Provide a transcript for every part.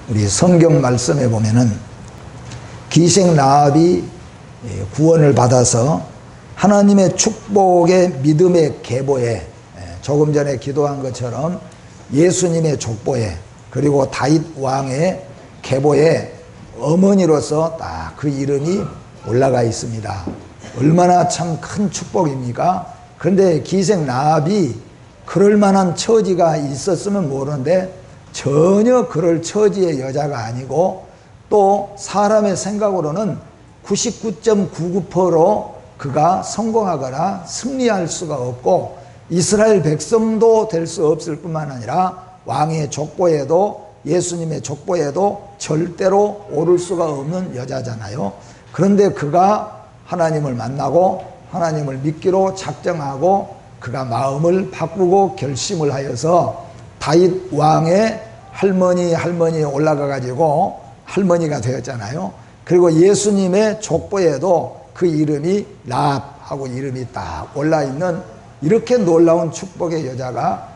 우리 성경 말씀에 보면은 기생 라합이 구원을 받아서 하나님의 축복의 믿음의 계보에, 조금 전에 기도한 것처럼 예수님의 족보에, 그리고 다윗 왕의 계보에 어머니로서 딱 그 이름이 올라가 있습니다. 얼마나 참 큰 축복입니까? 그런데 기생 라합이 그럴 만한 처지가 있었으면 모르는데 전혀 그럴 처지의 여자가 아니고, 또 사람의 생각으로는 99.99% 그가 성공하거나 승리할 수가 없고 이스라엘 백성도 될 수 없을 뿐만 아니라 왕의 족보에도, 예수님의 족보에도 절대로 오를 수가 없는 여자잖아요. 그런데 그가 하나님을 만나고 하나님을 믿기로 작정하고 그가 마음을 바꾸고 결심을 하여서 다윗 왕의 할머니에 올라가 가지고 할머니가 되었잖아요. 그리고 예수님의 족보에도 그 이름이 라합하고 이름이 딱 올라있는 이렇게 놀라운 축복의 여자가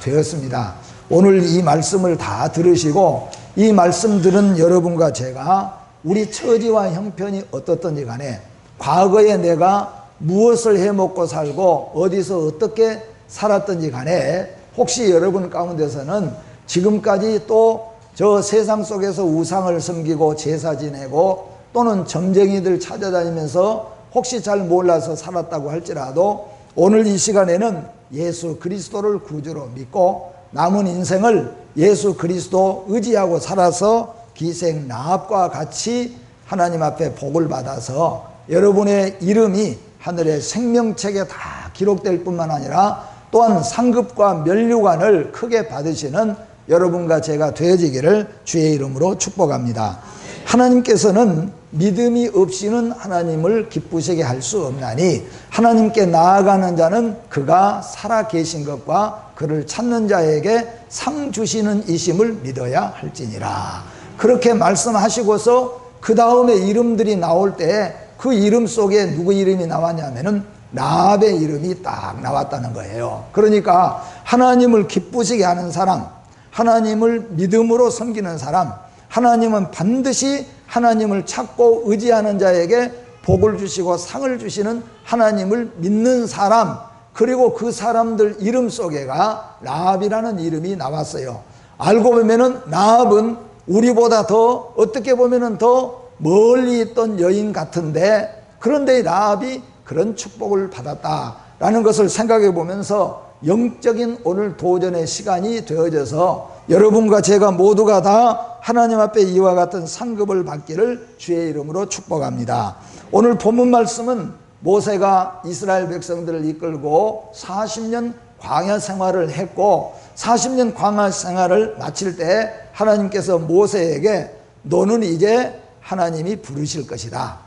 되었습니다. 오늘 이 말씀을 다 들으시고 이 말씀 들은 여러분과 제가 우리 처지와 형편이 어떻든지 간에 과거에 내가 무엇을 해먹고 살고 어디서 어떻게 살았든지 간에 혹시 여러분 가운데서는 지금까지 또 저 세상 속에서 우상을 섬기고 제사 지내고 또는 점쟁이들 찾아다니면서 혹시 잘 몰라서 살았다고 할지라도 오늘 이 시간에는 예수 그리스도를 구주로 믿고 남은 인생을 예수 그리스도 의지하고 살아서 기생 라합과 같이 하나님 앞에 복을 받아서 여러분의 이름이 하늘의 생명책에 다 기록될 뿐만 아니라 또한 상급과 면류관을 크게 받으시는 여러분과 제가 되어지기를 주의 이름으로 축복합니다. 하나님께서는 믿음이 없이는 하나님을 기쁘시게 할 수 없나니 하나님께 나아가는 자는 그가 살아계신 것과 그를 찾는 자에게 상 주시는 이심을 믿어야 할지니라. 그렇게 말씀하시고서 그 다음에 이름들이 나올 때 그 이름 속에 누구 이름이 나왔냐면은 라합의 이름이 딱 나왔다는 거예요. 그러니까 하나님을 기쁘시게 하는 사람, 하나님을 믿음으로 섬기는 사람, 하나님은 반드시 하나님을 찾고 의지하는 자에게 복을 주시고 상을 주시는 하나님을 믿는 사람, 그리고 그 사람들 이름 속에가 라합이라는 이름이 나왔어요. 알고 보면은 라합은 우리보다 더 어떻게 보면은 더 멀리 있던 여인 같은데, 그런데 라합이 그런 축복을 받았다라는 것을 생각해 보면서 영적인 오늘 도전의 시간이 되어져서 여러분과 제가 모두가 다 하나님 앞에 이와 같은 상급을 받기를 주의 이름으로 축복합니다. 오늘 본문 말씀은 모세가 이스라엘 백성들을 이끌고 40년 광야 생활을 했고 40년 광야 생활을 마칠 때 하나님께서 모세에게 너는 이제 하나님이 부르실 것이다.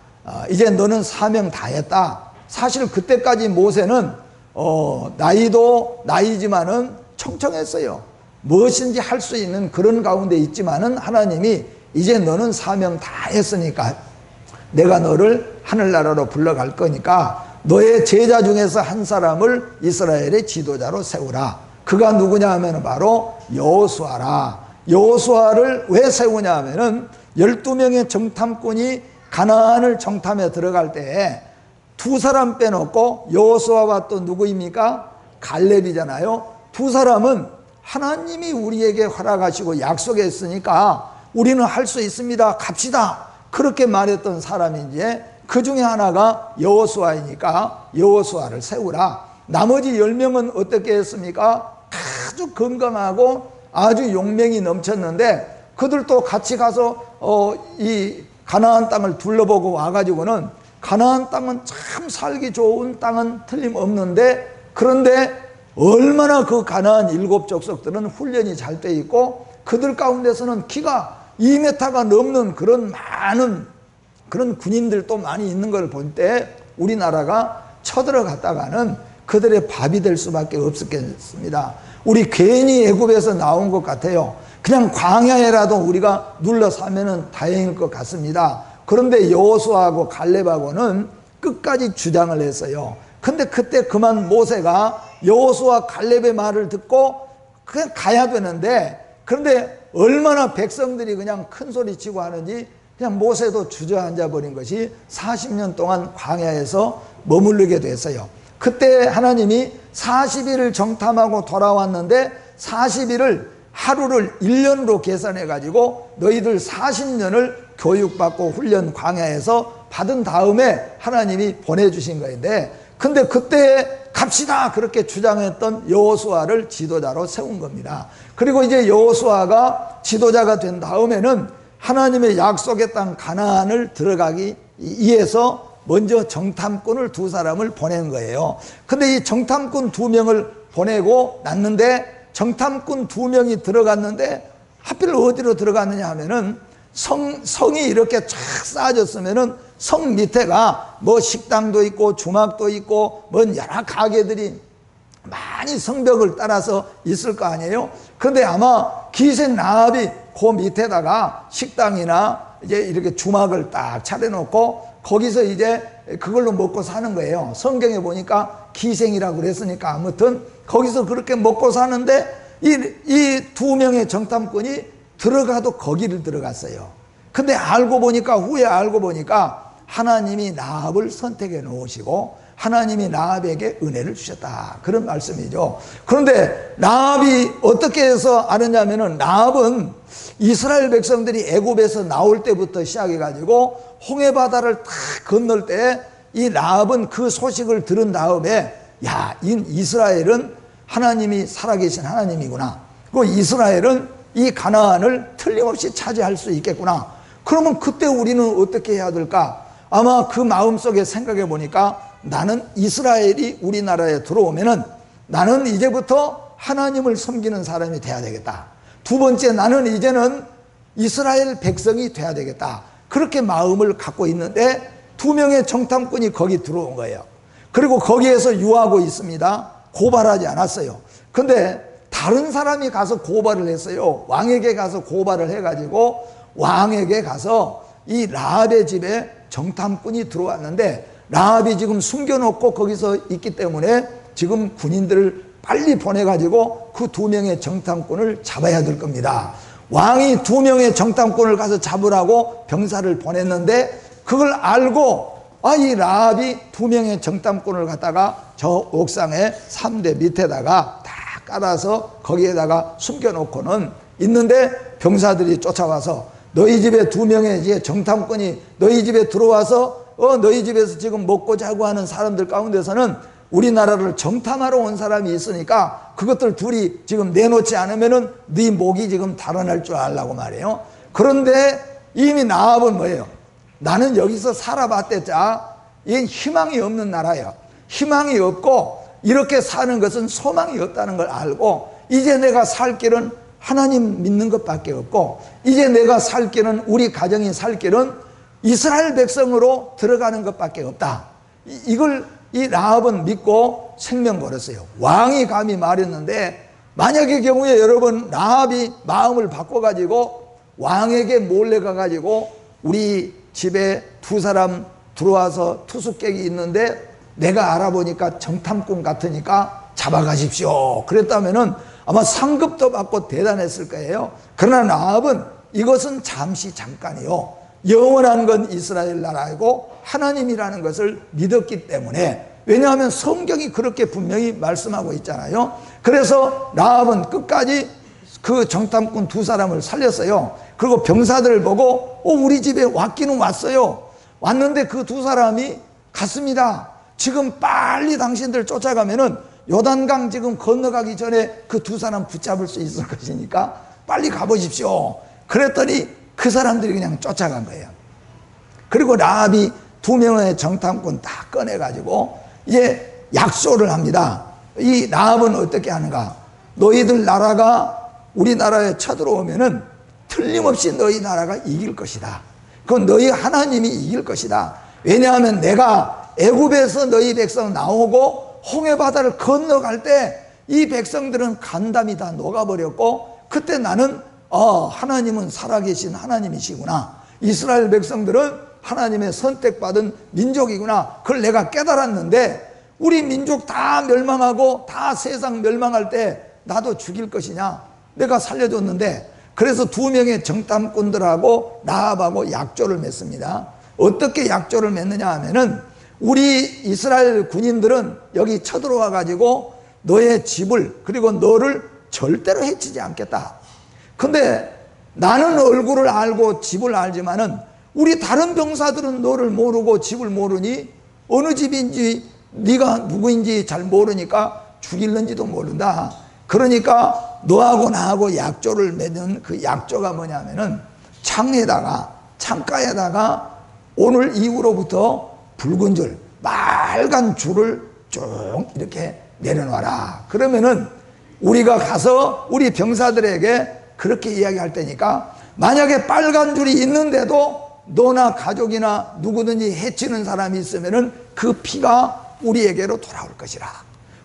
이제 너는 사명 다 했다. 사실 그때까지 모세는 나이도 나이지만은 청청했어요. 무엇인지 할 수 있는 그런 가운데 있지만은 하나님이 이제 너는 사명 다 했으니까 내가 너를 하늘나라로 불러갈 거니까 너의 제자 중에서 한 사람을 이스라엘의 지도자로 세우라. 그가 누구냐 하면 바로 여호수아라. 여호수아를 왜 세우냐 하면은 12명의 정탐꾼이 가나안을 정탐에 들어갈 때에 두 사람 빼놓고 여호수아와 또 누구입니까? 갈렙이잖아요. 두 사람은 하나님이 우리에게 허락하시고 약속했으니까 우리는 할 수 있습니다. 갑시다. 그렇게 말했던 사람인지 그 중에 하나가 여호수아이니까 여호수아를 세우라. 나머지 10명은 어떻게 했습니까? 아주 건강하고 아주 용맹이 넘쳤는데 그들도 같이 가서 이 가나안 땅을 둘러보고 와가지고는 가나안 땅은 참 살기 좋은 땅은 틀림없는데, 그런데 얼마나 그 가나안 7 족속들은 훈련이 잘 돼 있고 그들 가운데서는 키가 2m가 넘는 그런 많은 그런 군인들도 많이 있는 걸 볼 때 우리나라가 쳐들어갔다가는 그들의 밥이 될 수밖에 없었겠습니다. 우리 괜히 애굽에서 나온 것 같아요. 그냥 광야에라도 우리가 눌러 사면은 다행일 것 같습니다. 그런데 여호수아하고 갈렙하고는 끝까지 주장을 했어요. 근데 그때 그만 모세가 여호수아 갈렙의 말을 듣고 그냥 가야 되는데, 그런데 얼마나 백성들이 그냥 큰 소리 치고 하는지 그냥 모세도 주저앉아 버린 것이 40년 동안 광야에서 머무르게 됐어요. 그때 하나님이 40일을 정탐하고 돌아왔는데 40일을 하루를 1년으로 계산해 가지고 너희들 40년을 교육받고 훈련 광야에서 받은 다음에 하나님이 보내주신 거인데, 근데 그때 갑시다 그렇게 주장했던 여호수아를 지도자로 세운 겁니다. 그리고 이제 여호수아가 지도자가 된 다음에는 하나님의 약속의 땅 가나안을 들어가기 위해서 먼저 정탐꾼을 2사람을 보낸 거예요. 근데 이 정탐꾼 2명을 보내고 났는데, 정탐꾼 2명이 들어갔는데 하필 어디로 들어갔느냐 하면은 성이 이렇게 쫙 쌓아졌으면은 성 밑에가 뭐 식당도 있고 주막도 있고 뭔 여러 가게들이 많이 성벽을 따라서 있을 거 아니에요. 근데 아마 기생 라합이 그 밑에다가 식당이나 이제 이렇게 주막을 딱 차려놓고 거기서 이제 그걸로 먹고 사는 거예요. 성경에 보니까 기생이라고 그랬으니까 아무튼 거기서 그렇게 먹고 사는데 이 2명의 정탐꾼이 들어가도 거기를 들어갔어요. 근데 후에 알고 보니까 하나님이 라합을 선택해 놓으시고 하나님이 라합에게 은혜를 주셨다, 그런 말씀이죠. 그런데 라합이 어떻게 해서 알았냐면은, 라합은 이스라엘 백성들이 애굽에서 나올 때부터 시작해 가지고 홍해바다를 탁 건널 때 이 라합은 그 소식을 들은 다음에, 야, 이스라엘은 하나님이 살아계신 하나님이구나, 그 이스라엘은 이 가나안을 틀림없이 차지할 수 있겠구나. 그러면 그때 우리는 어떻게 해야 될까? 아마 그 마음속에 생각해 보니까, 나는 이스라엘이 우리나라에 들어오면은 나는 이제부터 하나님을 섬기는 사람이 돼야 되겠다. 2번째, 나는 이제는 이스라엘 백성이 돼야 되겠다. 그렇게 마음을 갖고 있는데 2명의 정탐꾼이 거기 들어온 거예요. 그리고 거기에서 유하고 있습니다. 고발하지 않았어요. 근데 다른 사람이 가서 고발을 했어요. 왕에게 가서 고발을 해가지고 왕에게 가서 이 라합의 집에 정탐꾼이 들어왔는데, 라합이 지금 숨겨놓고 거기서 있기 때문에 지금 군인들을 빨리 보내가지고 그 2명의 정탐꾼을 잡아야 될 겁니다. 왕이 2명의 정탐꾼을 가서 잡으라고 병사를 보냈는데, 그걸 알고 이 라합이 2명의 정탐꾼을 갖다가 저 옥상에 3대 밑에다가 다 깔아서 거기에다가 숨겨놓고는 있는데, 병사들이 쫓아와서 너희 집에 2명의 정탐꾼이 너희 집에 들어와서 너희 집에서 지금 먹고 자고 하는 사람들 가운데서는 우리나라를 정탐하러 온 사람이 있으니까 그것들 둘이 지금 내놓지 않으면은 네 목이 지금 달아날 줄 알라고 말이에요. 그런데 이미 라합은 뭐예요? 나는 여기서 살아봤댔자 이건 희망이 없는 나라예요. 희망이 없고 이렇게 사는 것은 소망이 없다는 걸 알고, 이제 내가 살 길은 하나님 믿는 것밖에 없고, 이제 내가 살 길은, 우리 가정이 살 길은 이스라엘 백성으로 들어가는 것밖에 없다. 이걸 이 라합은 믿고 생명 걸었어요. 왕이 감히 말했는데, 만약의 경우에 여러분 라합이 마음을 바꿔가지고 왕에게 몰래 가가지고 우리 집에 2사람 들어와서 투숙객이 있는데 내가 알아보니까 정탐꾼 같으니까 잡아가십시오, 그랬다면은 아마 상급도 받고 대단했을 거예요. 그러나 라합은 이것은 잠시 잠깐이요, 영원한 건 이스라엘 나라이고 하나님이라는 것을 믿었기 때문에, 왜냐하면 성경이 그렇게 분명히 말씀하고 있잖아요. 그래서 라합은 끝까지 그 정탐꾼 2사람을 살렸어요. 그리고 병사들을 보고 우리 집에 왔기는 왔어요. 왔는데 그 2사람이 갔습니다. 지금 빨리 당신들 쫓아가면은 요단강 지금 건너가기 전에 그 2사람 붙잡을 수 있을 것이니까 빨리 가보십시오. 그랬더니 그 사람들이 그냥 쫓아간 거예요. 그리고 라합이 2명의 정탐꾼 다 꺼내가지고 이제 약속을 합니다. 이 라합은 어떻게 하는가? 너희들 나라가 우리나라에 쳐들어오면은 틀림없이 너희 나라가 이길 것이다. 그건 너희 하나님이 이길 것이다. 왜냐하면 내가 애굽에서 너희 백성 나오고 홍해바다를 건너갈 때 이 백성들은 간담이 다 녹아버렸고, 그때 나는 하나님은 살아계신 하나님이시구나, 이스라엘 백성들은 하나님의 선택받은 민족이구나, 그걸 내가 깨달았는데, 우리 민족 다 멸망하고 다 세상 멸망할 때 나도 죽일 것이냐? 내가 살려줬는데 그래서 두 명의 정탐꾼들하고 라합하고 약조를 맺습니다. 어떻게 약조를 맺느냐 하면은 우리 이스라엘 군인들은 여기 쳐들어와 가지고 너의 집을 그리고 너를 절대로 해치지 않겠다. 근데 나는 얼굴을 알고 집을 알지만은 우리 다른 병사들은 너를 모르고 집을 모르니 어느 집인지 네가 누구인지 잘 모르니까 죽일는지도 모른다. 그러니까 너하고 나하고 약조를 맺은 그 약조가 뭐냐면은 창가에다가 오늘 이후로부터 붉은 줄, 빨간 줄을 쭉 이렇게 내려놔라. 그러면은 우리가 가서 우리 병사들에게 그렇게 이야기할 테니까 만약에 빨간 줄이 있는데도 너나 가족이나 누구든지 해치는 사람이 있으면은 그 피가 우리에게로 돌아올 것이라.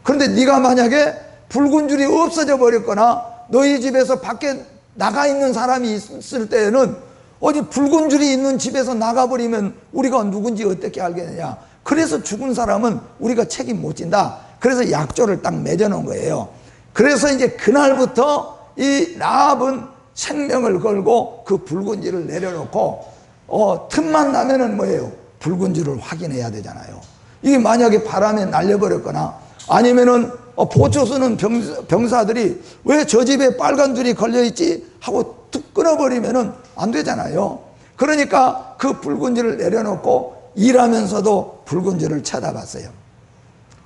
그런데 네가 만약에 붉은 줄이 없어져 버렸거나 너희 집에서 밖에 나가 있는 사람이 있을 때에는 어디 붉은 줄이 있는 집에서 나가버리면 우리가 누군지 어떻게 알겠느냐. 그래서 죽은 사람은 우리가 책임 못 진다. 그래서 약조를 딱 맺어놓은 거예요. 그래서 이제 그날부터 이 라합은 생명을 걸고 그 붉은 줄을 내려놓고 틈만 나면은 뭐예요? 붉은 줄을 확인해야 되잖아요. 이게 만약에 바람에 날려버렸거나 아니면은 보초 서는 병사들이 왜 저 집에 빨간 줄이 걸려있지 하고 툭 끊어버리면은 안 되잖아요. 그러니까 그 붉은 줄을 내려놓고 일하면서도 붉은 줄을 쳐다봤어요.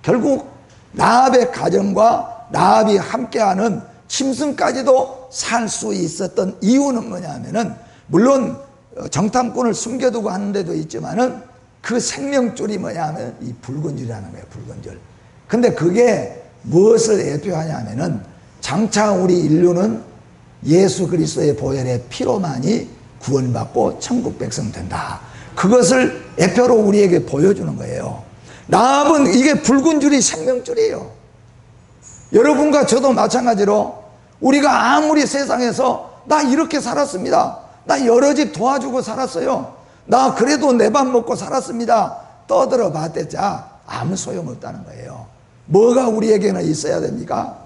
결국 라합의 가정과 라합이 함께하는 짐승까지도 살 수 있었던 이유는 뭐냐면은 물론 정탐꾼을 숨겨두고 하는 데도 있지만은 그 생명줄이 뭐냐면 이 붉은 줄이라는 거예요. 붉은 줄. 근데 그게 무엇을 대표하냐면은 장차 우리 인류는 예수 그리스도의 보혈의 피로만이 구원받고 천국 백성 된다. 그것을 예표로 우리에게 보여주는 거예요. 라합은 이게 붉은 줄이 생명줄이에요. 여러분과 저도 마찬가지로 우리가 아무리 세상에서 나 이렇게 살았습니다. 나 여러 집 도와주고 살았어요. 나 그래도 내 밥 먹고 살았습니다. 떠들어 봤댔자 아무 소용없다는 거예요. 뭐가 우리에게는 있어야 됩니까?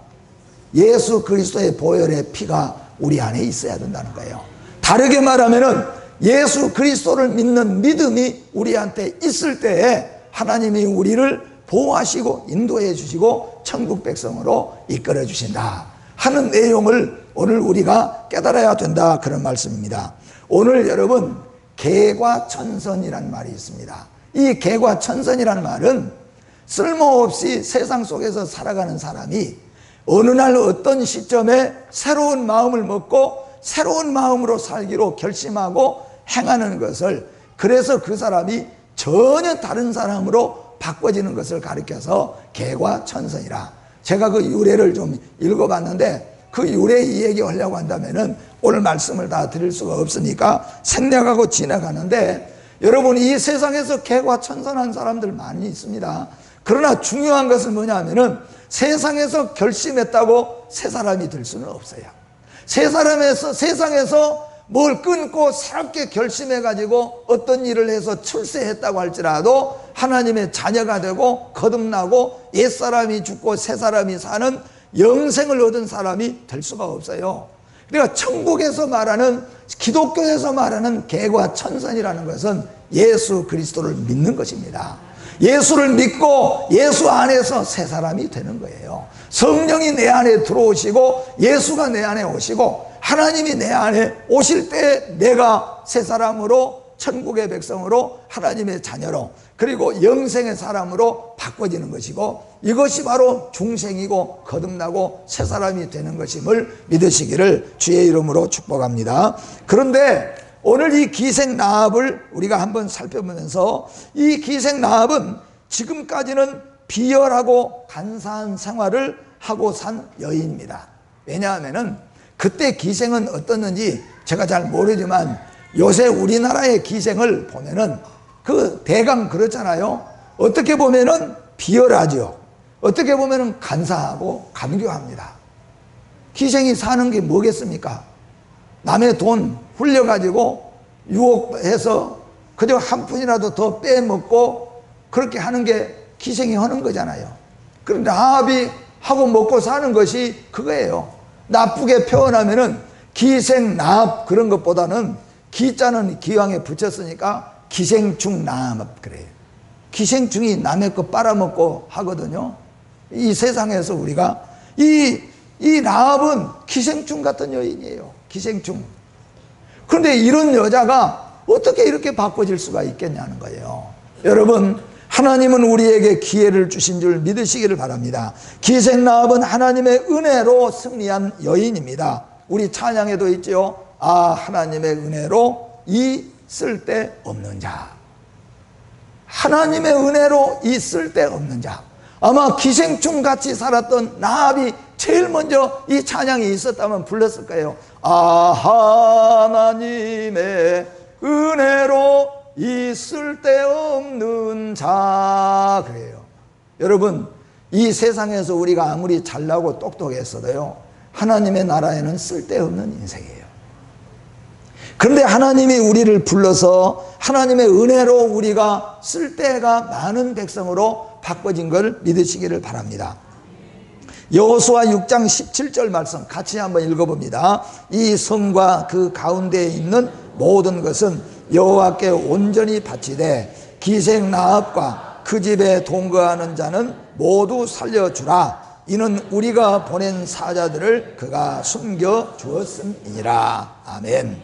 예수 그리스도의 보혈의 피가 우리 안에 있어야 된다는 거예요. 다르게 말하면은 예수 그리스도를 믿는 믿음이 우리한테 있을 때에 하나님이 우리를 보호하시고 인도해 주시고 천국 백성으로 이끌어 주신다 하는 내용을 오늘 우리가 깨달아야 된다, 그런 말씀입니다. 오늘 여러분, 개과천선이라는 말이 있습니다. 이 개과천선이라는 말은 쓸모없이 세상 속에서 살아가는 사람이 어느 날 어떤 시점에 새로운 마음을 먹고 새로운 마음으로 살기로 결심하고 행하는 것을, 그래서 그 사람이 전혀 다른 사람으로 바꿔지는 것을 가리켜서 개과천선이라. 제가 그 유래를 좀 읽어봤는데 그 유래 이야기 하려고 한다면은 오늘 말씀을 다 드릴 수가 없으니까 생략하고 지나가는데, 여러분 이 세상에서 개과천선한 사람들 많이 있습니다. 그러나 중요한 것은 뭐냐면은 세상에서 결심했다고 새 사람이 될 수는 없어요. 세상에서 뭘 끊고 새롭게 결심해가지고 어떤 일을 해서 출세했다고 할지라도 하나님의 자녀가 되고 거듭나고 옛사람이 죽고 새사람이 사는 영생을 얻은 사람이 될 수가 없어요. 그러니까 천국에서 말하는, 기독교에서 말하는 개과천선이라는 것은 예수 그리스도를 믿는 것입니다. 예수를 믿고 예수 안에서 새 사람이 되는 거예요. 성령이 내 안에 들어오시고 예수가 내 안에 오시고 하나님이 내 안에 오실 때 내가 새 사람으로, 천국의 백성으로, 하나님의 자녀로, 그리고 영생의 사람으로 바꿔지는 것이고, 이것이 바로 중생이고 거듭나고 새 사람이 되는 것임을 믿으시기를 주의 이름으로 축복합니다. 그런데 오늘 이 기생 라합을 우리가 한번 살펴보면서, 이 기생 라합은 지금까지는 비열하고 간사한 생활을 하고 산 여인입니다. 왜냐하면은 그때 기생은 어떻는지 제가 잘 모르지만 요새 우리나라의 기생을 보면은 그 대강 그렇잖아요. 어떻게 보면은 비열하죠. 어떻게 보면은 간사하고 간교합니다. 기생이 사는 게 뭐겠습니까? 남의 돈 흘려가지고 유혹해서 그저 한 푼이라도 더 빼먹고 그렇게 하는 게 기생이 하는 거잖아요. 그런데 라합이 하고 먹고 사는 것이 그거예요. 나쁘게 표현하면은 기생나합 그런 것보다는 기자는 기왕에 붙였으니까 기생충나합 그래요. 기생충이 남의 거 빨아먹고 하거든요. 이 세상에서 우리가 이 나합은 기생충 같은 여인이에요. 기생충. 그런데 이런 여자가 어떻게 이렇게 바꿔질 수가 있겠냐는 거예요. 여러분, 하나님은 우리에게 기회를 주신 줄 믿으시기를 바랍니다. 기생나합은 하나님의 은혜로 승리한 여인입니다. 우리 찬양에도 있죠. 아, 하나님의 은혜로 이 쓸데없는 자. 하나님의 은혜로 이 쓸데없는 자. 아마 기생충같이 살았던 나합이 제일 먼저 이 찬양이 있었다면 불렀을 거예요. 아, 하나님의 은혜로 이 쓸데없는 자. 그래요. 여러분, 이 세상에서 우리가 아무리 잘나고 똑똑했어도요, 하나님의 나라에는 쓸데없는 인생이에요. 그런데 하나님이 우리를 불러서 하나님의 은혜로 우리가 쓸데가 많은 백성으로 바꿔진 걸 믿으시기를 바랍니다. 여호수아 6장 17절 말씀 같이 한번 읽어봅니다. 이 성과 그 가운데에 있는 모든 것은 여호와께 온전히 바치되 기생나합과 그 집에 동거하는 자는 모두 살려주라. 이는 우리가 보낸 사자들을 그가 숨겨 주었음이니라. 아멘.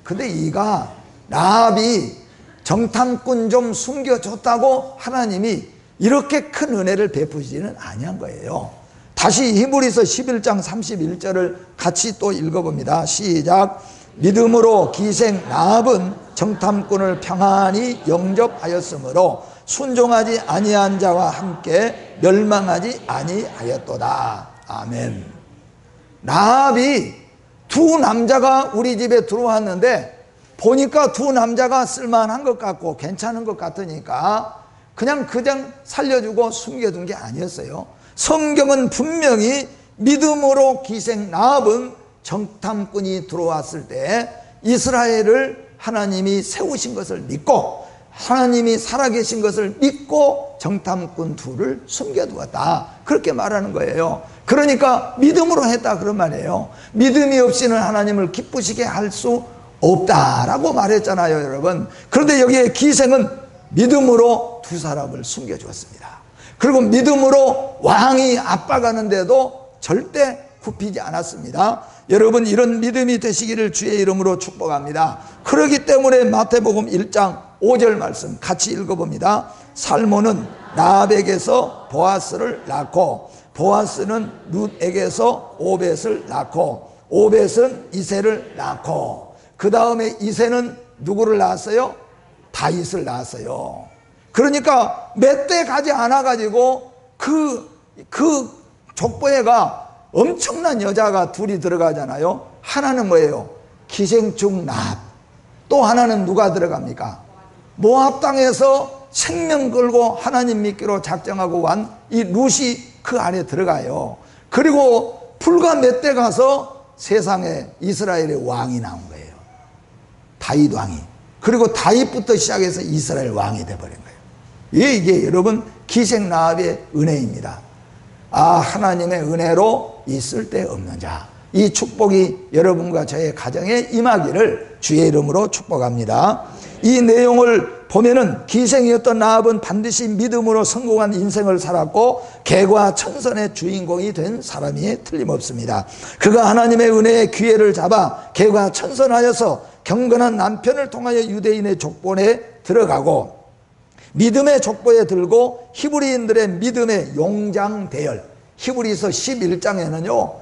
근데 이가 나합이 정탐꾼 좀 숨겨줬다고 하나님이 이렇게 큰 은혜를 베푸시지는 아니한 거예요. 다시 히브리서 11장 31절을 같이 또 읽어봅니다. 시작. 믿음으로 기생 나합은 정탐꾼을 평안히 영접하였으므로 순종하지 아니한 자와 함께 멸망하지 아니하였도다. 아멘. 나합이 두 남자가 우리 집에 들어왔는데 보니까 두 남자가 쓸만한 것 같고 괜찮은 것 같으니까 그냥 살려주고 숨겨둔 게 아니었어요. 성경은 분명히 믿음으로 기생 나합은 정탐꾼이 들어왔을 때 이스라엘을 하나님이 세우신 것을 믿고 하나님이 살아계신 것을 믿고 정탐꾼 둘을 숨겨두었다. 그렇게 말하는 거예요. 그러니까 믿음으로 했다 그런 말이에요. 믿음이 없이는 하나님을 기쁘시게 할 수 없다라고 말했잖아요, 여러분. 그런데 여기에 기생은 믿음으로 두 사람을 숨겨주었습니다. 그리고 믿음으로 왕이 압박하는데도 절대 굽히지 않았습니다. 여러분, 이런 믿음이 되시기를 주의 이름으로 축복합니다. 그렇기 때문에 마태복음 1장 5절 말씀 같이 읽어봅니다. 살몬은 나합에게서 보아스를 낳고 보아스는 룻에게서 오벳을 낳고 오벳은 이새를 낳고 그 다음에 이새는 누구를 낳았어요? 다윗을 낳았어요. 그러니까 몇 대 가지 않아가지고 그 족보에가 엄청난 여자가 둘이 들어가잖아요. 하나는 뭐예요? 기생충 나합. 또 하나는 누가 들어갑니까? 모압 땅에서 생명 걸고 하나님 믿기로 작정하고 wan 이 룻이 그 안에 들어가요. 그리고 불과 몇 대 가서 세상에 이스라엘의 왕이 나온 거예요. 다윗 왕이. 그리고 다윗부터 시작해서 이스라엘 왕이 되어버린 거예요. 이게 여러분 기생 나합의 은혜입니다. 아, 하나님의 은혜로 이 쓸데없는 자, 이 축복이 여러분과 저의 가정에 임하기를 주의 이름으로 축복합니다. 이 내용을 보면은 기생이었던 나합은 반드시 믿음으로 성공한 인생을 살았고 개과 천선의 주인공이 된 사람이 틀림없습니다. 그가 하나님의 은혜의 기회를 잡아 개과 천선하여서 경건한 남편을 통하여 유대인의 족보에 들어가고 믿음의 족보에 들고 히브리인들의 믿음의 용장 대열, 히브리서 11장에는요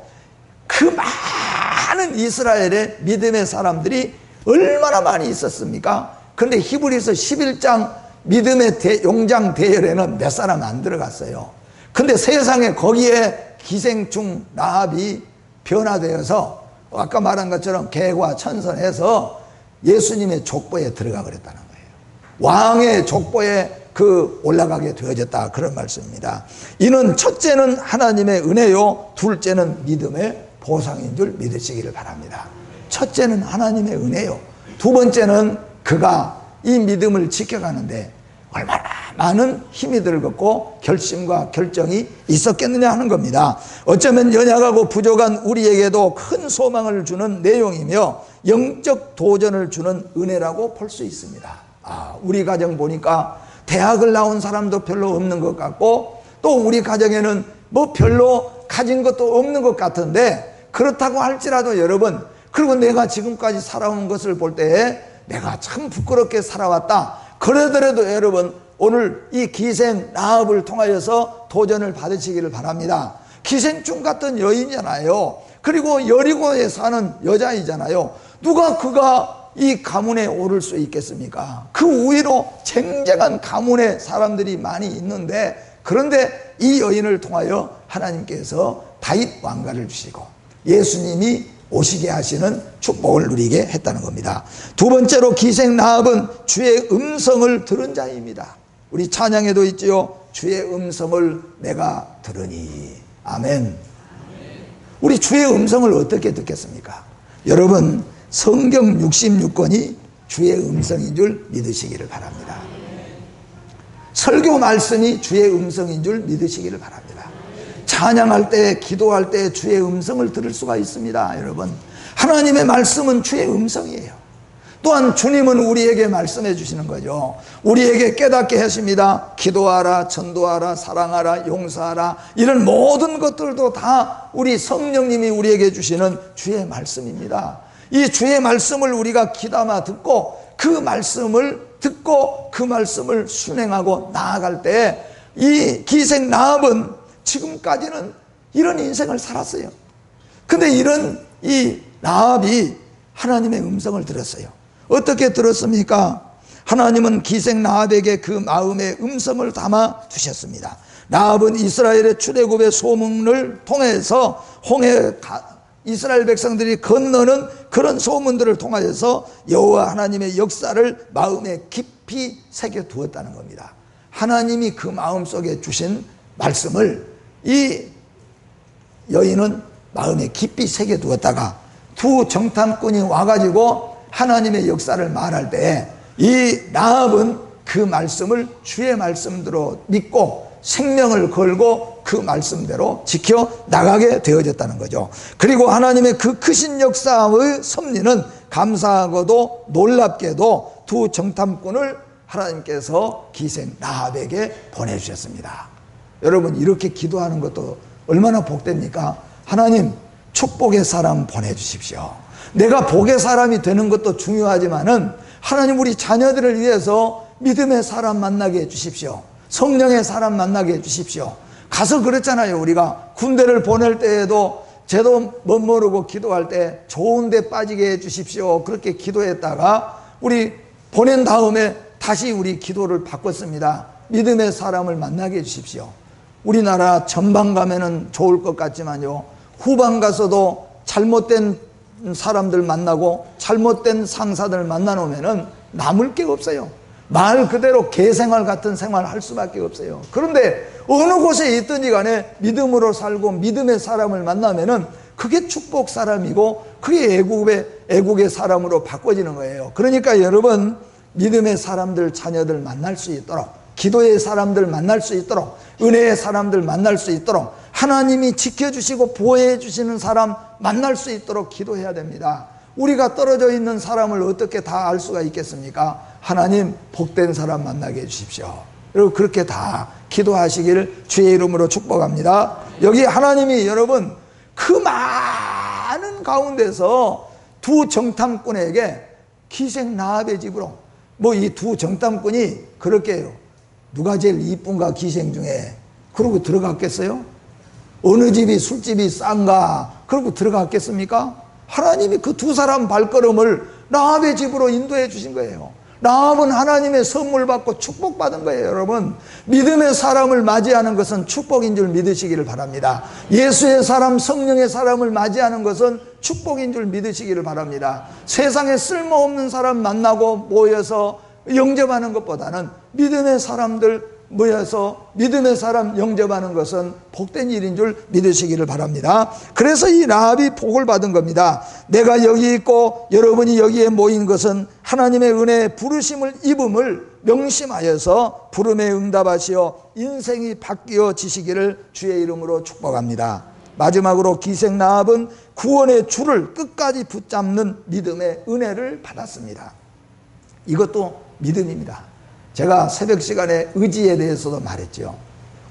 그 많은 이스라엘의 믿음의 사람들이 얼마나 많이 있었습니까? 그런데 히브리서 11장 믿음의 용장 대열에는 몇 사람 안 들어갔어요. 근데 세상에 거기에 기생충 나합이 변화되어서 아까 말한 것처럼 개과 천선해서 예수님의 족보에 들어가 버렸다는 거예요. 왕의 족보에 올라가게 되어졌다, 그런 말씀입니다. 이는 첫째는 하나님의 은혜요, 둘째는 믿음의 보상인 줄 믿으시기를 바랍니다. 첫째는 하나님의 은혜요, 두 번째는 그가 이 믿음을 지켜가는데 얼마나 많은 힘이 들었고 결심과 결정이 있었겠느냐 하는 겁니다. 어쩌면 연약하고 부족한 우리에게도 큰 소망을 주는 내용이며 영적 도전을 주는 은혜라고 볼 수 있습니다. 우리 가정 보니까 대학을 나온 사람도 별로 없는 것 같고, 또 우리 가정에는 뭐 별로 가진 것도 없는 것 같은데, 그렇다고 할지라도 여러분, 그리고 내가 지금까지 살아온 것을 볼 때에 내가 참 부끄럽게 살아왔다, 그러더라도 여러분 오늘 이 기생 라합을 통하여서 도전을 받으시기를 바랍니다. 기생충 같은 여인이잖아요. 그리고 여리고에 사는 여자이잖아요. 누가 그가 이 가문에 오를 수 있겠습니까? 그 우위로 쟁쟁한 가문의 사람들이 많이 있는데, 그런데 이 여인을 통하여 하나님께서 다윗 왕가를 주시고 예수님이 오시게 하시는 축복을 누리게 했다는 겁니다. 두 번째로 기생 라합은 주의 음성을 들은 자입니다. 우리 찬양에도 있지요. 주의 음성을 내가 들으니. 아멘. 우리 주의 음성을 어떻게 듣겠습니까? 여러분, 성경 66권이 주의 음성인 줄 믿으시기를 바랍니다. 설교 말씀이 주의 음성인 줄 믿으시기를 바랍니다. 찬양할 때, 기도할 때 주의 음성을 들을 수가 있습니다. 여러분, 하나님의 말씀은 주의 음성이에요. 또한 주님은 우리에게 말씀해 주시는 거죠. 우리에게 깨닫게 하십니다. 기도하라, 전도하라, 사랑하라, 용서하라, 이런 모든 것들도 다 우리 성령님이 우리에게 주시는 주의 말씀입니다. 이 주의 말씀을 우리가 귀담아 듣고 그 말씀을 듣고 그 말씀을 순행하고 나아갈 때, 이 기생 라합은 지금까지는 이런 인생을 살았어요. 근데 이런 이 라합이 하나님의 음성을 들었어요. 어떻게 들었습니까? 하나님은 기생 라합에게 그 마음의 음성을 담아 주셨습니다. 라합은 이스라엘의 출애굽의 소문을 통해서 이스라엘 백성들이 건너는 그런 소문들을 통하여서 여호와 하나님의 역사를 마음에 깊이 새겨 두었다는 겁니다. 하나님이 그 마음속에 주신 말씀을 이 여인은 마음에 깊이 새겨 두었다가 두 정탐꾼이 와가지고 하나님의 역사를 말할 때 이 라합은 그 말씀을 주의 말씀대로 믿고 생명을 걸고 그 말씀대로 지켜 나가게 되어졌다는 거죠. 그리고 하나님의 그 크신 역사의 섭리는 감사하고도 놀랍게도 두 정탐꾼을 하나님께서 기생 라합에게 보내주셨습니다. 여러분, 이렇게 기도하는 것도 얼마나 복됩니까? 하나님, 축복의 사람 보내주십시오. 내가 복의 사람이 되는 것도 중요하지만은 하나님, 우리 자녀들을 위해서 믿음의 사람 만나게 해주십시오. 성령의 사람 만나게 해주십시오. 가서 그랬잖아요. 우리가 군대를 보낼 때에도 저도 못 모르고 기도할 때 좋은 데 빠지게 해주십시오. 그렇게 기도했다가 우리 보낸 다음에 다시 우리 기도를 바꿨습니다. 믿음의 사람을 만나게 해주십시오. 우리나라 전방 가면은 좋을 것 같지만요, 후방 가서도 잘못된 사람들 만나고 잘못된 상사들 만나놓으면은 남을 게 없어요. 말 그대로 개생활 같은 생활 할 수밖에 없어요. 그런데 어느 곳에 있든지 간에 믿음으로 살고 믿음의 사람을 만나면은 그게 축복 사람이고 그게 애국의 사람으로 바꿔지는 거예요. 그러니까 여러분, 믿음의 사람들, 자녀들 만날 수 있도록, 기도의 사람들 만날 수 있도록, 은혜의 사람들 만날 수 있도록, 하나님이 지켜주시고 보호해 주시는 사람 만날 수 있도록 기도해야 됩니다. 우리가 떨어져 있는 사람을 어떻게 다 알 수가 있겠습니까? 하나님, 복된 사람 만나게 해주십시오. 여러분, 그렇게 다 기도하시기를 주의 이름으로 축복합니다. 여기 하나님이 여러분 그 많은 가운데서 두 정탐꾼에게 기생 라합의 집으로, 뭐 이 두 정탐꾼이 그렇게 해요. 누가 제일 이쁜가 기생 중에, 그러고 들어갔겠어요? 어느 집이 술집이 싼가 그러고 들어갔겠습니까? 하나님이 그 두 사람 발걸음을 라합의 집으로 인도해 주신 거예요. 라합은 하나님의 선물 받고 축복받은 거예요. 여러분, 믿음의 사람을 맞이하는 것은 축복인 줄 믿으시기를 바랍니다. 예수의 사람, 성령의 사람을 맞이하는 것은 축복인 줄 믿으시기를 바랍니다. 세상에 쓸모없는 사람 만나고 모여서 영접하는 것보다는 믿음의 사람들 모여서 믿음의 사람 영접하는 것은 복된 일인 줄 믿으시기를 바랍니다. 그래서 이 라합이 복을 받은 겁니다. 내가 여기 있고 여러분이 여기에 모인 것은 하나님의 은혜에 부르심을 입음을 명심하여서 부름에 응답하시어 인생이 바뀌어지시기를 주의 이름으로 축복합니다. 마지막으로 기생 라합은 구원의 줄을 끝까지 붙잡는 믿음의 은혜를 받았습니다. 이것도 믿음입니다. 제가 새벽 시간에 의지에 대해서도 말했죠.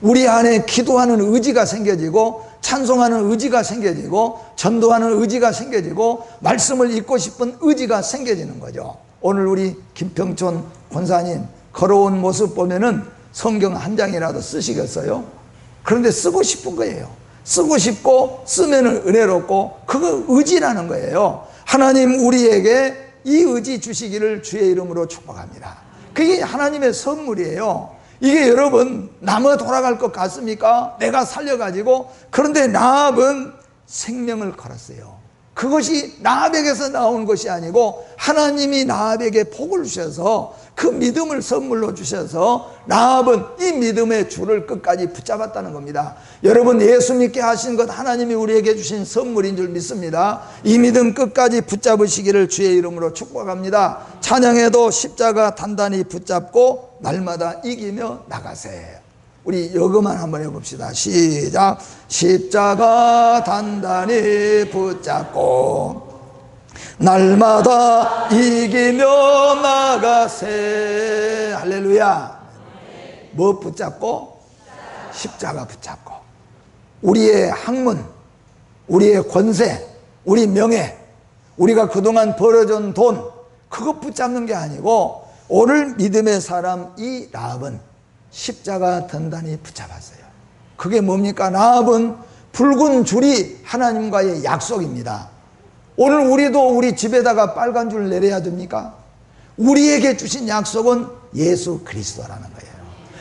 우리 안에 기도하는 의지가 생겨지고 찬송하는 의지가 생겨지고 전도하는 의지가 생겨지고 말씀을 읽고 싶은 의지가 생겨지는 거죠. 오늘 우리 김평촌 권사님 걸어온 모습 보면은 성경 한 장이라도 쓰시겠어요? 그런데 쓰고 싶은 거예요. 쓰고 싶고 쓰면은 은혜롭고 그거 의지라는 거예요. 하나님 우리에게 이 의지 주시기를 주의 이름으로 축복합니다. 그게 하나님의 선물이에요. 이게 여러분 남아 돌아갈 것 같습니까? 내가 살려가지고. 그런데 라합은 생명을 걸었어요. 그것이 라합에게서 나온 것이 아니고 하나님이 라합에게 복을 주셔서 그 믿음을 선물로 주셔서 라합은 이 믿음의 줄을 끝까지 붙잡았다는 겁니다. 여러분 예수 믿게 하신 것 하나님이 우리에게 주신 선물인 줄 믿습니다. 이 믿음 끝까지 붙잡으시기를 주의 이름으로 축복합니다. 찬양에도 십자가 단단히 붙잡고 날마다 이기며 나가세. 우리 이거만 한번 해봅시다. 시작. 십자가 단단히 붙잡고 날마다 이기며 나가세. 할렐루야. 뭐 붙잡고? 십자가 붙잡고. 우리의 학문, 우리의 권세, 우리 명예, 우리가 그동안 벌어준 돈, 그것 붙잡는 게 아니고 오늘 믿음의 사람 이 라합은 십자가 단단히 붙잡았어요. 그게 뭡니까? 라합은 붉은 줄이 하나님과의 약속입니다. 오늘 우리도 우리 집에다가 빨간 줄 내려야 됩니까? 우리에게 주신 약속은 예수 그리스도라는 거예요.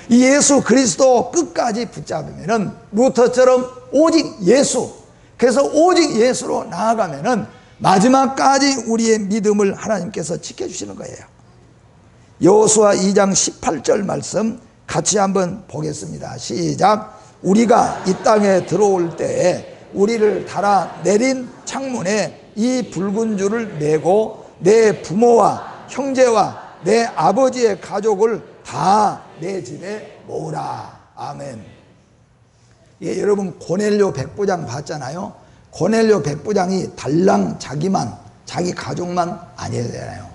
이 예수 그리스도 끝까지 붙잡으면은 루터처럼 오직 예수, 그래서 오직 예수로 나아가면은 마지막까지 우리의 믿음을 하나님께서 지켜주시는 거예요. 여호수아 2장 18절 말씀 같이 한번 보겠습니다. 시작. 우리가 이 땅에 들어올 때에 우리를 달아 내린 창문에 이 붉은 줄을 메고 내 부모와 형제와 내 아버지의 가족을 다 내 집에 모으라. 아멘. 예, 여러분 고넬료 백부장 봤잖아요. 고넬료 백부장이 달랑 자기만, 자기 가족만 아니어야 되나요?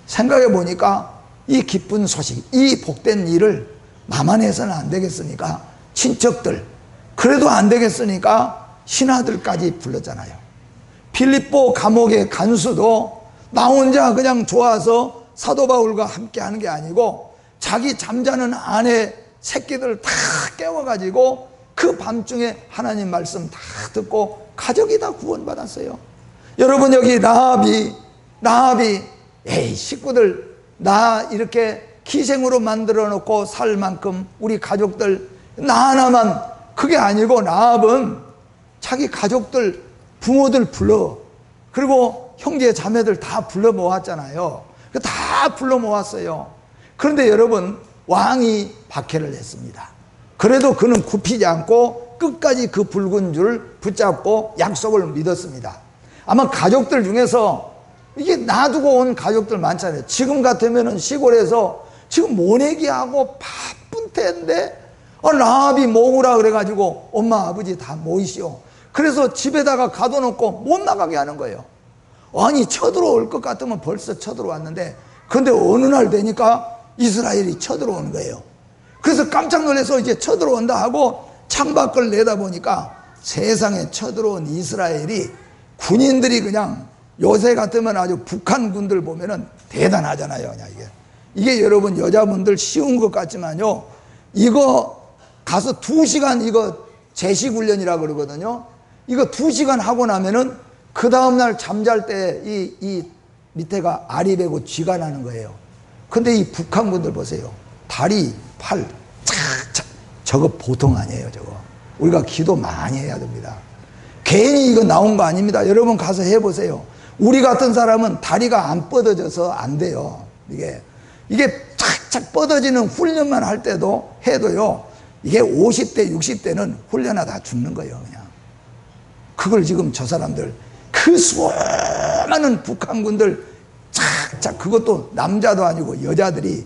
생각해 보니까 이 기쁜 소식, 이 복된 일을 나만 해서는 안 되겠으니까 친척들, 그래도 안 되겠으니까 신하들까지 불렀잖아요. 빌립보 감옥의 간수도 나 혼자 그냥 좋아서 사도 바울과 함께 하는 게 아니고 자기 잠자는 아내 새끼들 다 깨워가지고 그 밤중에 하나님 말씀 다 듣고 가족이 다 구원받았어요. 여러분 여기 라합이 에이 식구들 나 이렇게 기생으로 만들어 놓고 살 만큼 우리 가족들 나 하나만, 그게 아니고 라합은 자기 가족들 부모들 불러, 그리고 형제 자매들 다 불러 모았잖아요. 다 불러 모았어요. 그런데 여러분 왕이 박해를 했습니다. 그래도 그는 굽히지 않고 끝까지 그 붉은 줄을 붙잡고 약속을 믿었습니다. 아마 가족들 중에서 이게 놔두고 온 가족들 많잖아요. 지금 같으면 시골에서 지금 모내기하고 바쁜 때인데 라합이 모으라 그래가지고 엄마 아버지 다 모이시오. 그래서 집에다가 가둬놓고 못 나가게 하는 거예요. 아니 쳐들어올 것 같으면 벌써 쳐들어왔는데 근데 어느 날 되니까 이스라엘이 쳐들어오는 거예요. 그래서 깜짝 놀라서 이제 쳐들어온다 하고 창밖을 내다보니까 세상에 쳐들어온 이스라엘이 군인들이 그냥 요새 같으면 아주 북한 군들 보면은 대단하잖아요. 그냥 이게 여러분 여자분들 쉬운 것 같지만요, 이거 가서 2시간 이거 제식훈련이라고 그러거든요. 이거 2시간 하고 나면은 그 다음날 잠잘 때 이 밑에가 알이 배고 쥐가 나는 거예요. 근데 이 북한 분들 보세요. 다리, 팔, 착착. 저거 보통 아니에요, 저거. 우리가 기도 많이 해야 됩니다. 괜히 이거 나온 거 아닙니다. 여러분 가서 해보세요. 우리 같은 사람은 다리가 안 뻗어져서 안 돼요. 이게 착착 뻗어지는 훈련만 할 때도 해도요, 이게 50대, 60대는 훈련하다 죽는 거예요, 그냥. 그걸 지금 저 사람들, 그 수많은 북한군들 착착 착착, 그것도 남자도 아니고 여자들이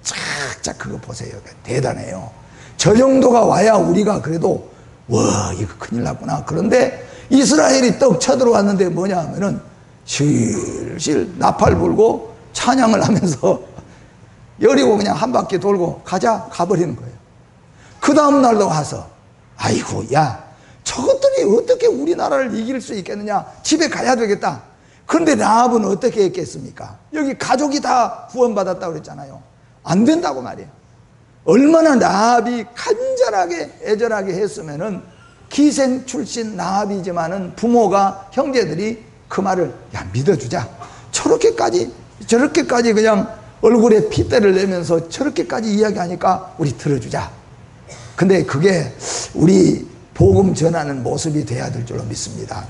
착착, 그거 보세요. 대단해요. 저 정도가 와야 우리가 그래도 와, 이거 큰일 났구나. 그런데 이스라엘이 떡 쳐들어왔는데 뭐냐 하면은 실실 나팔 불고 찬양을 하면서 여리고 그냥 한 바퀴 돌고 가버리는 거예요. 그 다음 날도 와서 아이고, 야, 저것들이 어떻게 우리나라를 이길 수 있겠느냐, 집에 가야 되겠다. 그런데 라합은 어떻게 했겠습니까? 여기 가족이 다 구원받았다고 그랬잖아요. 안 된다고 말이에요. 얼마나 라합이 간절하게 애절하게 했으면은, 기생 출신 라합이지만은 부모가, 형제들이 그 말을 야, 믿어주자, 저렇게까지 그냥 얼굴에 핏대를 내면서 저렇게까지 이야기하니까 우리 들어주자. 근데 그게 우리 복음 전하는 모습이 돼야 될 줄로 믿습니다.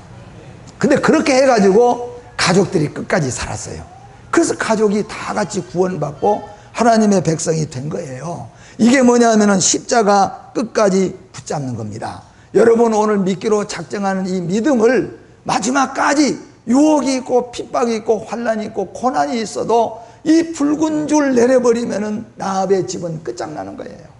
근데 그렇게 해가지고 가족들이 끝까지 살았어요. 그래서 가족이 다 같이 구원받고 하나님의 백성이 된 거예요. 이게 뭐냐면은 십자가 끝까지 붙잡는 겁니다. 여러분, 오늘 믿기로 작정하는 이 믿음을 마지막까지 유혹이 있고 핍박이 있고 환난이 있고 고난이 있어도 이 붉은 줄 내려버리면은 라합의 집은 끝장나는 거예요.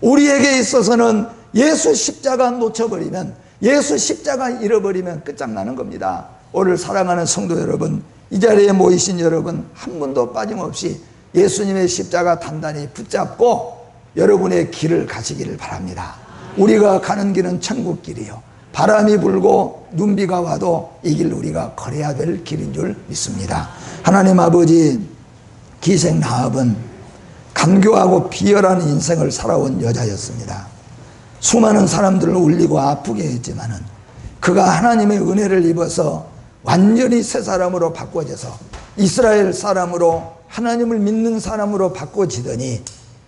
우리에게 있어서는 예수 십자가 놓쳐버리면, 예수 십자가 잃어버리면 끝장나는 겁니다. 오늘 사랑하는 성도 여러분, 이 자리에 모이신 여러분 한 분도 빠짐없이 예수님의 십자가 단단히 붙잡고 여러분의 길을 가시기를 바랍니다. 우리가 가는 길은 천국 길이요, 바람이 불고 눈비가 와도 이 길 우리가 걸어야 될 길인 줄 믿습니다. 하나님 아버지, 기생 라합은 간교하고 비열한 인생을 살아온 여자였습니다. 수많은 사람들을 울리고 아프게 했지만은 그가 하나님의 은혜를 입어서 완전히 새 사람으로 바꿔져서 이스라엘 사람으로, 하나님을 믿는 사람으로 바꿔지더니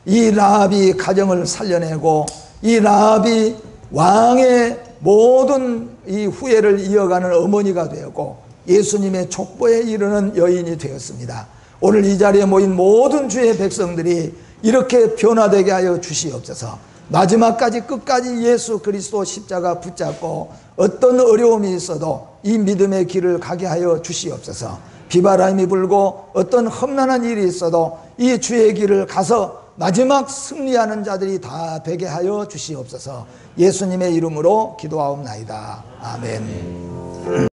이 라합이 가정을 살려내고 이 라합이 왕의 모든 이 후예를 이어가는 어머니가 되었고 예수님의 족보에 이르는 여인이 되었습니다. 오늘 이 자리에 모인 모든 주의 백성들이 이렇게 변화되게 하여 주시옵소서. 마지막까지 끝까지 예수 그리스도 십자가 붙잡고 어떤 어려움이 있어도 이 믿음의 길을 가게 하여 주시옵소서. 비바람이 불고 어떤 험난한 일이 있어도 이 주의 길을 가서 마지막 승리하는 자들이 다 되게 하여 주시옵소서. 예수님의 이름으로 기도하옵나이다. 아멘.